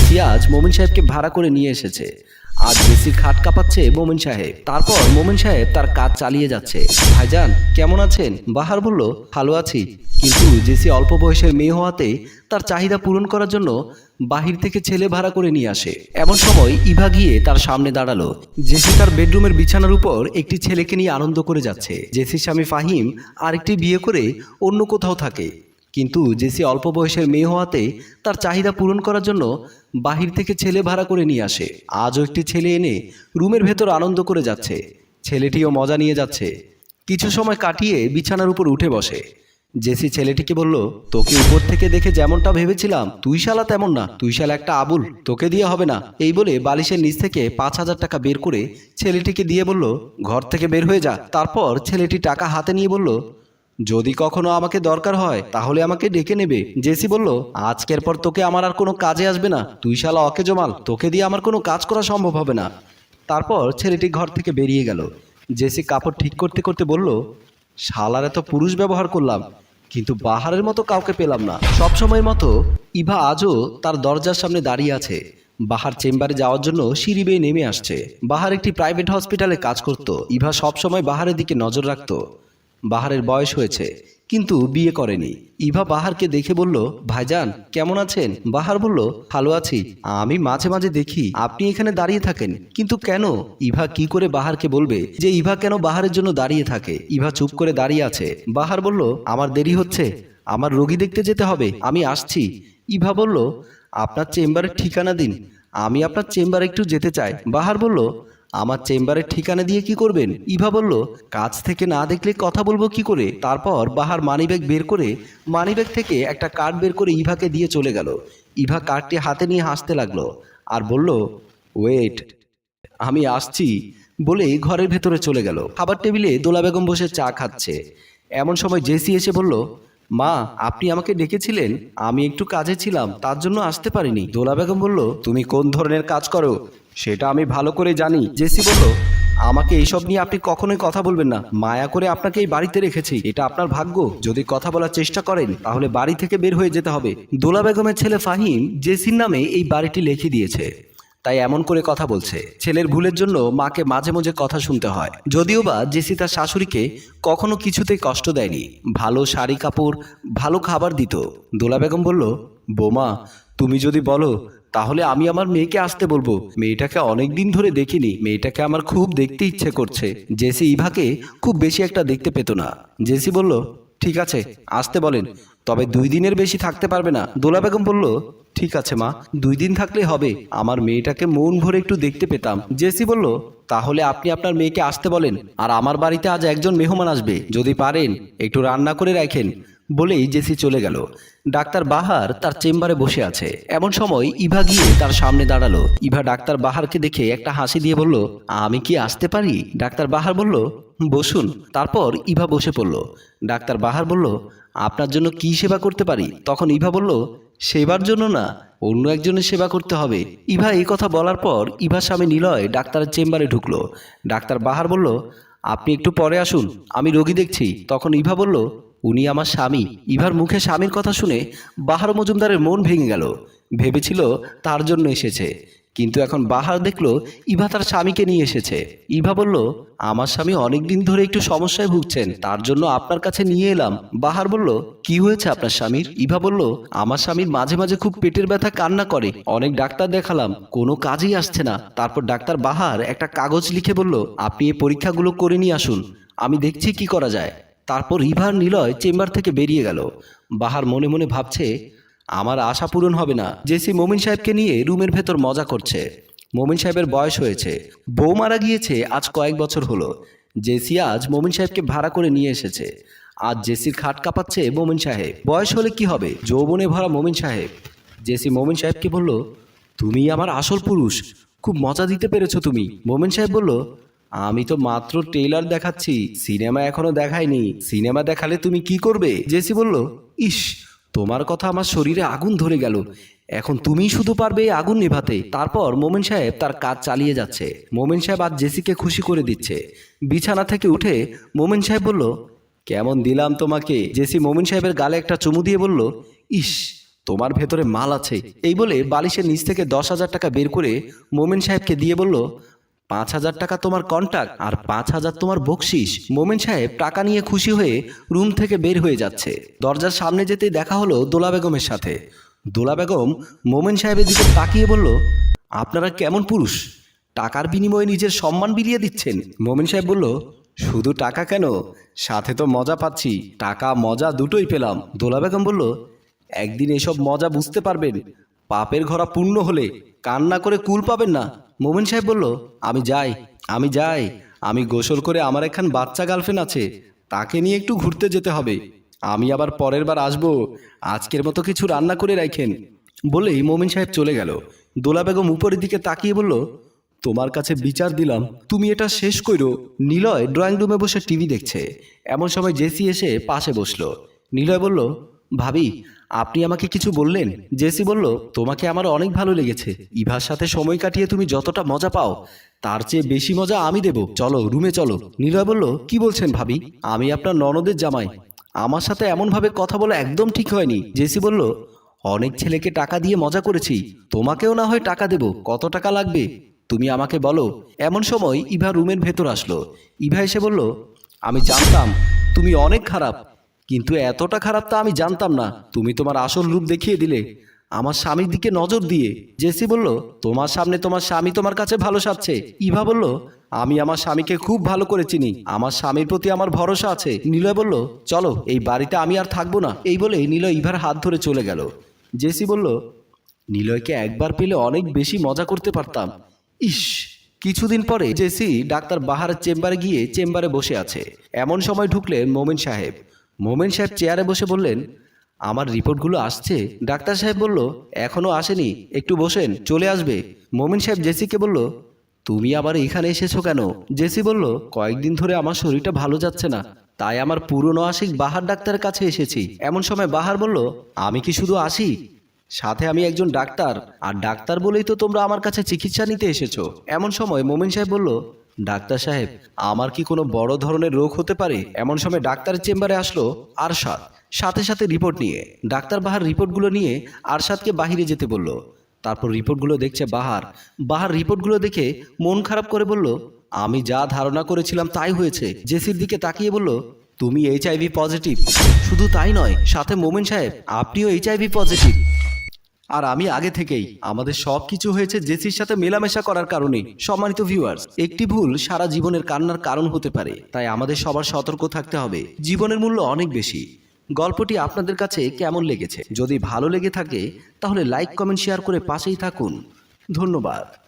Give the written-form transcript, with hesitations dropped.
JC আজ মোমিন সাহেবকে ভাড়া করে নিয়ে এসেছে। আজ জেসির খাট কাঁপাচ্ছে মোমিন সাহেব। তারপর মোমিন সাহেব তার কাজ চালিয়ে যাচ্ছে। ভাইজান কেমন আছেন? বাহার বলল, ভালো আছি, কিন্তু জেসি অল্প বয়সের মেয়ে হওয়াতে তার চাহিদা পূরণ করার জন্য বাহির থেকে ছেলে ভাড়া করে নিয়ে আসে। এমন সময় ইভা গিয়ে তার সামনে দাঁড়ালো। জেসি তার বেডরুমের বিছানার উপর একটি ছেলেকে নিয়ে আনন্দ করে যাচ্ছে। জেসির স্বামী ফাহিম আরেকটি বিয়ে করে অন্য কোথাও থাকে, কিন্তু জেসি অল্প বয়সের মেয়ে হওয়াতে তার চাহিদা পূরণ করার জন্য বাহির থেকে ছেলে ভাড়া করে নিয়ে আসে। আজও একটি ছেলে এনে রুমের ভেতর আনন্দ করে যাচ্ছে। ছেলেটিও মজা নিয়ে যাচ্ছে। কিছু সময় কাটিয়ে বিছানার উপর উঠে বসে। জেসি ছেলেটিকে বলল, তোকে উপর থেকে দেখে যেমনটা ভেবেছিলাম তুই শালা তেমন না, তুই শালা একটা আবুল, তোকে দিয়ে হবে না। এই বলে বালিশের নিচ থেকে 5,000 টাকা বের করে ছেলেটিকে দিয়ে বলল, ঘর থেকে বের হয়ে যা। তারপর ছেলেটি টাকা হাতে নিয়ে বলল, যদি কখনো আমাকে দরকার হয় তাহলে আমাকে ডেকে নেবে। জেসি বলল, আজকের পর তোকে আমার আর কোনো কাজে আসবে না, তুই শালা অকেজো মাল, তোকে দিয়ে আমার কোনো কাজ করা সম্ভব হবে না। তারপর ছেলেটি ঘর থেকে বেরিয়ে গেল। জেসি কাপড় ঠিক করতে করতে বলল, শালার এত পুরুষ ব্যবহার করলাম, কিন্তু বাহারের মতো কাউকে পেলাম না। সবসময়ের মতো ইভা আজও তার দরজার সামনে দাঁড়িয়ে আছে। বাহার চেম্বারে যাওয়ার জন্য সিঁড়ি বেয়ে নেমে আসছে। বাহার একটি প্রাইভেট হসপিটালে কাজ করত। ইভা সবসময় বাহারের দিকে নজর রাখত। বাহারের বয়স হয়েছে, কিন্তু বিয়ে করেনি। ইভা বাহারকে দেখে বলল, ভাইজান কেমন আছেন? বাহার বলল, ভালো আছি, আমি মাঝে মাঝে দেখি আপনি এখানে দাঁড়িয়ে থাকেন, কিন্তু কেন? ইভা কি করে বাহারকে বলবে যে ইভা কেন বাহারের জন্য দাঁড়িয়ে থাকে। ইভা চুপ করে দাঁড়িয়ে আছে। বাহার বলল, আমার দেরি হচ্ছে, আমার রোগী দেখতে যেতে হবে, আমি আসছি। ইভা বলল, আপনার চেম্বারের ঠিকানা দিন, আমি আপনার চেম্বারে একটু যেতে চাই। বাহার বলল, আমার চেম্বারের ঠিকানা দিয়ে কি করবেন? ইভা বলল, কাছ থেকে না দেখলে কথা বলবো কি করে? তারপর বাহার মানিব্যাগ বের করে মানিব্যাগ থেকে একটা কার্ড বের করে ইভাকে দিয়ে চলে গেল। ইভা কার্ডটি হাতে নিয়ে হাসতে লাগলো আর বলল, ওয়েট, আমি আসছি বলে ঘরের ভেতরে চলে গেল। খাবার টেবিলে দোলা বেগম বসে চা খাচ্ছে। এমন সময় জেসি এসে বলল, মা আপনি আমাকে ডেকেছিলেন? আমি একটু কাজে ছিলাম, তার জন্য আসতে পারিনি। দোলা বেগম বলল, তুমি কোন ধরনের কাজ করো সেটা আমি ভালো করে জানি। জেসি বলল, আমাকে এইসব নিয়ে আপনি কখনোই কথা বলবেন না, মায়া করে আপনাকে এই বাড়িতে রেখেছি, এটা আপনার ভাগ্য। যদি কথা বলার চেষ্টা করেন তাহলে বাড়ি থেকে বের হয়ে যেতে হবে। দোলা বেগমের ছেলে ফাহিম জেসির নামে এই বাড়িটি লিখে দিয়েছে, তাই এমন করে কথা বলছে। ছেলের ভুলের জন্য মাকে মাঝে মাঝে কথা শুনতে হয়। যদিও বা জেসি তার শাশুড়িকে কখনো কিছুতেই কষ্ট দেয়নি, ভালো শাড়ি কাপড়, ভালো খাবার দিত। দোলা বেগম বলল, বোমা তুমি যদি বলো তাহলে আমি আমার মেয়েকে আসতে বলবো। মেয়েটাকে অনেক দিন ধরে দেখিনি, মেয়েটাকে আমার খুব দেখতে ইচ্ছে করছে। জেসি ইভাকে খুব বেশি একটা দেখতে পেত না। জেসি বলল, ঠিক আছে আসতে বলেন, তবে 2 দিনের বেশি থাকতে পারবে না। দোলা বেগম বলল, ঠিক আছে মা, 2 দিন থাকলে হবে, আমার মেয়েটাকে মন ভরে একটু দেখতে পেতাম। জেসি বলল, তাহলে আপনি আপনার মেয়েকে আসতে বলেন, আর আমার বাড়িতে আজ একজন মেহমান আসবে, যদি পারেন একটু রান্না করে রাখেন। বলেই জেসি চলে গেল। ডাক্তার বাহার তার চেম্বারে বসে আছে। এমন সময় ইভা গিয়ে তার সামনে দাঁড়ালো। ইভা ডাক্তার বাহারকে দেখে একটা হাসি দিয়ে বলল, আমি কি আসতে পারি? ডাক্তার বাহার বলল, বসুন। তারপর ইভা বসে পড়ল। ডাক্তার বাহার বলল, আপনার জন্য কি সেবা করতে পারি? তখন ইভা বলল, সেবার জন্য না, অন্য একজনের সেবা করতে হবে। ইভা এই কথা বলার পর ইভা স্বামী নিলয় ডাক্তারের চেম্বারে ঢুকলো। ডাক্তার বাহার বলল, আপনি একটু পরে আসুন, আমি রোগী দেখছি। তখন ইভা বলল, উনি আমার স্বামী। ইভার মুখে স্বামীর কথা শুনে বাহার মজুমদারের মন ভেঙে গেল। ভেবেছিল তার জন্য এসেছে, কিন্তু এখন বাহার দেখলো ইভা তার স্বামীকে নিয়ে এসেছে। ইভা বলল, আমার স্বামী অনেকদিন ধরে একটু সমস্যায় ভুগছেন, তার জন্য আপনার কাছে নিয়ে এলাম। বাহার বলল, কি হয়েছে আপনার স্বামীর? ইভা বলল, আমার স্বামীর মাঝে মাঝে খুব পেটের ব্যথা, কান্না করে, অনেক ডাক্তার দেখালাম, কোনো কাজেই আসছে না। তারপর ডাক্তার বাহার একটা কাগজ লিখে বলল, আপনি এই পরীক্ষাগুলো করে নিয়ে আসুন, আমি দেখছি কি করা যায়। তারপর ইভার নিলয় চেম্বার থেকে বেরিয়ে গেল। বাহার মনে মনে ভাবছে, আমার আশা পূরণ হবে না। জেসি মোমিন সাহেবকে নিয়ে রুমের ভেতর মজা করছে। মোমিন সাহেবের বয়স হয়েছে, বউ মারা গিয়েছে আজ কয়েক বছর হলো। জেসি আজ মোমিন সাহেবকে ভাড়া করে নিয়ে এসেছে। আজ জেসির খাট কাঁপাচ্ছে মোমিন সাহেব। বয়স হলে কি হবে, যৌবনে ভরা মোমিন সাহেব। জেসি মোমিন সাহেবকে বলল, তুমি আমার আসল পুরুষ, খুব মজা দিতে পেরেছো তুমি। মোমিন সাহেব বলল, আমি তো মাত্র ট্রেলার দেখাচ্ছি, সিনেমা এখনো দেখাইনি, সিনেমা দেখালে তুমি কি করবে? জেসি বলল, ইস, তোমার কথা আমার শরীরে আগুন ধরে গেল, এখন তুমিই শুধু পারবে এই আগুন নেভাতে। তারপর মোমিন সাহেব তার কাজ চালিয়ে যাচ্ছে। মোমিন সাহেব আজ জেসিকে খুশি করে দিচ্ছে। বিছানা থেকে উঠে মোমিন সাহেব বলল, কেমন দিলাম তোমাকে? জেসি মোমিন সাহেবের গালে একটা চুমু দিয়ে বলল, ইস, তোমার ভেতরে মাল আছে। এই বলে বালিশের নিচ থেকে 10,000 টাকা বের করে মোমেন সাহেবকে দিয়ে বলল, 5,000 টাকা তোমার কন্টাক্ট আর 5,000 তোমার বকশিস। মোমেন সাহেব টাকা নিয়ে খুশি হয়ে রুম থেকে বের হয়ে যাচ্ছে। দরজার সামনে যেতেই দেখা হলো দোলা বেগমের সাথে। দোলা বেগম মোমেন সাহেবের দিকে তাকিয়ে বলল, আপনারা কেমন পুরুষ, টাকার বিনিময়ে নিজের সম্মান বিলিয়ে দিচ্ছেন। মোমেন সাহেব বলল, শুধু টাকা কেন, সাথে তো মজা পাচ্ছি, টাকা মজা দুটোই পেলাম। দোলা বেগম বলল, একদিন এসব মজা বুঝতে পারবেন, পাপের ঘোড়া পূর্ণ হলে কান্না করে কুল পাবেন না। মোমেন সাহেব বলল, আমি যাই, আমি গোসল করে আমার একখান বাচ্চা গার্লফ্রেন্ড আছে, তাকে নিয়ে একটু ঘুরতে যেতে হবে। আমি আবার পরের বার আসবো, আজকের মতো কিছু রান্না করে রাখেন। বলেই মোমেন সাহেব চলে গেল। দোলা বেগম উপরের দিকে তাকিয়ে বলল, তোমার কাছে বিচার দিলাম, তুমি এটা শেষ কইরো। নিলয় ড্রয়িং রুমে বসে টিভি দেখছে। এমন সময় জেসি এসে পাশে বসলো। নিলয় বলল, ভাবি আপনি আমাকে কিছু বললেন? জেসি বলল, তোমাকে আমার অনেক ভালো লেগেছে। ইভার সাথে সময় কাটিয়ে তুমি যতটা মজা পাও তার চেয়ে বেশি মজা আমি দেব, চলো রুমে চলো। নিলয় বলল, কি বলছেন ভাবি, আমি আপনার ননদের জামাই, আমার সাথে এমনভাবে কথা বলা একদম ঠিক হয়নি। জেসি বলল, অনেক ছেলেকে টাকা দিয়ে মজা করেছি, তোমাকেও না হয় টাকা দেব, কত টাকা লাগবে তুমি আমাকে বলো। এমন সময় ইভা রুমের ভেতর আসলো। ইভা এসে বলল, আমি জানতাম তুমি অনেক খারাপ, কিন্তু এতটা খারাপ তা আমি জানতাম না। তুমি তোমার আসল রূপ দেখিয়ে দিলে আমার স্বামীর দিকে নজর দিয়ে। জেসি বলল, তোমার সামনে তোমার স্বামী তোমার কাছে ভালো সাজছে। ইভা বলল, আমি আমার স্বামীকে খুব ভালো করে চিনি, আমার স্বামীর প্রতি আমার ভরসা আছে। নিলয় বলল, চলো এই বাড়িতে আমি আর থাকবো না। এই বলে নিলয় ইভার হাত ধরে চলে গেল। জেসি বলল, নিলয়কে একবার পেলে অনেক বেশি মজা করতে পারতাম। ইস। কিছুদিন পরে জেসি ডাক্তার বাহারের চেম্বারে গিয়ে চেম্বারে বসে আছে। এমন সময় ঢুকলেন মোমেন সাহেব। মোমেন সাহেব চেয়ারে বসে বললেন, আমার রিপোর্টগুলো আসছে? ডাক্তার সাহেব বলল, এখনো আসেনি, একটু বসেন, চলে আসবে। মোমেন সাহেব জেসিকে বলল, তুমি আবার এখানে এসেছো কেন? জেসি বলল, কয়েকদিন ধরে আমার শরীরটা ভালো যাচ্ছে না, তাই আমার পুরনো আশিক বাহার ডাক্তারের কাছে এসেছি। এমন সময় বাহার বলল, আমি কি শুধু আসি, সাথে আমি একজন ডাক্তার, আর ডাক্তার বলেই তো তোমরা আমার কাছে চিকিৎসা নিতে এসেছো। এমন সময় মোমেন সাহেব বলল, ডাক্তার সাহেব আমার কি কোনো বড় ধরনের রোগ হতে পারে? এমন সময় ডাক্তারের চেম্বারে আসলো আরশাদ, সাথে সাথে রিপোর্ট নিয়ে। ডাক্তার বাহার রিপোর্টগুলো নিয়ে আরশাদকে বাহিরে যেতে বলল। তারপর রিপোর্টগুলো দেখছে বাহার। বাহার রিপোর্টগুলো দেখে মন খারাপ করে বলল, আমি যা ধারণা করেছিলাম তাই হয়েছে। জেসির দিকে তাকিয়ে বলল, তুমি এইচআইভি পজিটিভ। শুধু তাই নয়, সাথে মোমেন সাহেব আপনিও এইচআইভি পজিটিভ। আর আমি আগে থেকেই, আমাদের সব কিছু হয়েছে জেসির সাথে মেলামেশা করার কারণে। সম্মানিত ভিউয়ার্স, একটি ভুল সারা জীবনের কান্নার কারণ হতে পারে, তাই আমাদের সবার সতর্ক থাকতে হবে। জীবনের মূল্য অনেক বেশি। গল্পটি আপনাদের কাছে কেমন লেগেছে? যদি ভালো লেগে থাকে তাহলে লাইক কমেন্ট শেয়ার করে পাশেই থাকুন। ধন্যবাদ।